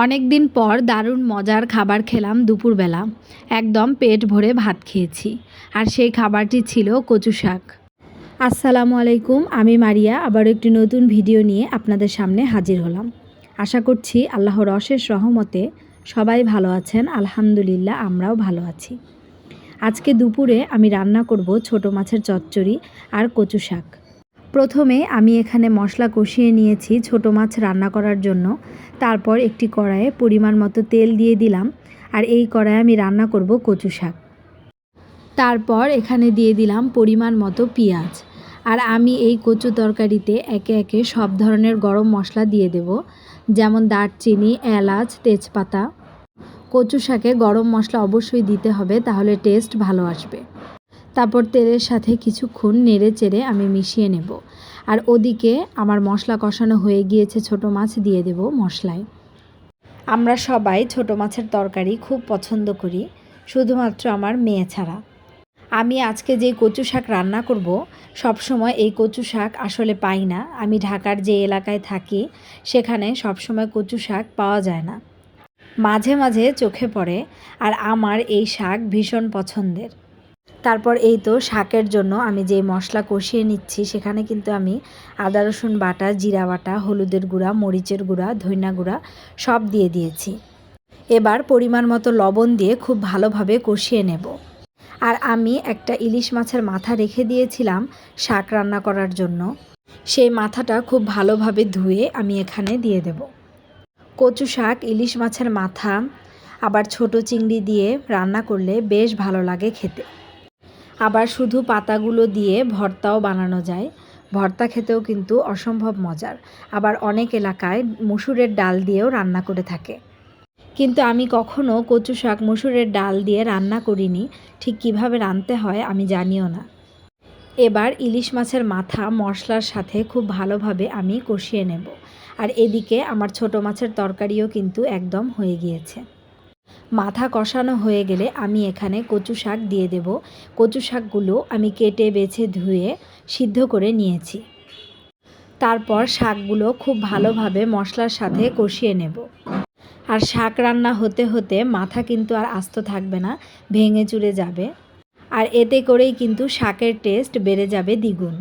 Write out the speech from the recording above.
অনেক দিন পর দারুণ মজার খাবার খেলাম দুপুরবেলা। একদম পেট ভরে ভাত খেয়েছি। আর সেই খাবারটি ছিল কচু শাক। আসসালামু আলাইকুম, আমি মারিয়া আবার একটি নতুন ভিডিও নিয়ে আপনাদের সামনে হাজির হলাম। আশা করছি আল্লাহর অশেষ রহমতে সবাই ভালো আছেন। আলহামদুলিল্লাহ, আমরাও ভালো আছি। আজকে দুপুরে আমি রান্না করব ছোট মাছের চচ্চড়ি আর কচু শাক। প্রথমে আমি এখানে মশলা কষিয়ে নিয়েছি ছোট মাছ রান্না করার জন্য। তারপর একটি কড়াইয়ে পরিমাণ মতো তেল দিয়ে দিলাম। আর এই কড়াইয়ে আমি রান্না করব কচু শাক। তারপর এখানে দিয়ে দিলাম পরিমাণ মতো পেঁয়াজ। আর আমি এই কচু তরকারিতে একে একে সব ধরনের গরম মশলা দিয়ে দেব, যেমন দারচিনি, এলাচ, তেজপাতা। কচু শাকে গরম মশলা অবশ্যই দিতে হবে, তাহলে টেস্ট ভালো আসবে। তারপর তেলের সাথে কিছুক্ষণ নেড়ে চেড়ে আমি মিশিয়ে নেব। আর ওদিকে আমার মশলা কষানো হয়ে গিয়েছে, ছোট মাছ দিয়ে দেব মশলায়। আমরা সবাই ছোট মাছের তরকারি খুব পছন্দ করি, শুধুমাত্র আমার মেয়ে ছাড়া। আমি আজকে যে কচু শাক রান্না করব, সবসময় এই কচু শাক আসলে পাই না। আমি ঢাকার যে এলাকায় থাকি সেখানে সবসময় কচু শাক পাওয়া যায় না, মাঝে মাঝে চোখে পড়ে। আর আমার এই শাক ভীষণ পছন্দের। তারপর এই তো শাকের জন্য আমি যে মশলা কষিয়ে নিচ্ছি, সেখানে কিন্তু আমি আদা রসুন বাটা, জিরা বাটা, হলুদের গুঁড়া, মরিচের গুঁড়া, ধনিয়া গুঁড়া সব দিয়ে দিয়েছি। এবার পরিমাণ মতো লবণ দিয়ে খুব ভালোভাবে কষিয়ে নেব। আর আমি একটা ইলিশ মাছের মাথা রেখে দিয়েছিলাম শাক রান্না করার জন্য। সেই মাথাটা খুব ভালোভাবে ধুয়ে আমি এখানে দিয়ে দেব। কচু শাক, ইলিশ মাছের মাথা আবার ছোট চিংড়ি দিয়ে রান্না করলে বেশ ভালো লাগে খেতে। আবার শুধু পাতাগুলো দিয়ে ভর্তাও বানানো যায়। ভর্তা খেতেও কিন্তু অসম্ভব মজার। আবার অনেক এলাকায় মসুরের ডাল দিয়েও রান্না করে থাকে, কিন্তু আমি কখনো কচু শাক মসুরের ডাল দিয়ে রান্না করিনি। ঠিক কিভাবে রাঁধতে হয় আমি জানিও না। এবার ইলিশ মাছের মাথা মশলার সাথে খুব ভালোভাবে আমি কষিয়ে নেব। আর এদিকে আমার ছোট মাছের তরকারিও কিন্তু একদম হয়ে গিয়েছে। মাথা কষানো হয়ে গেলে আমি এখানে কচু শাক দিয়ে দেব। কচু শাকগুলো আমি কেটে বেছে ধুয়ে সিদ্ধ করে নিয়েছি। তারপর শাকগুলো খুব ভালোভাবে মশলার সাথে কষিয়ে নেব। আর শাক রান্না হতে হতে মাথা কিন্তু আর আস্ত থাকবে না, ভেঙে চুরে যাবে। আর এতে করেই কিন্তু শাকের টেস্ট বেড়ে যাবে দ্বিগুণ।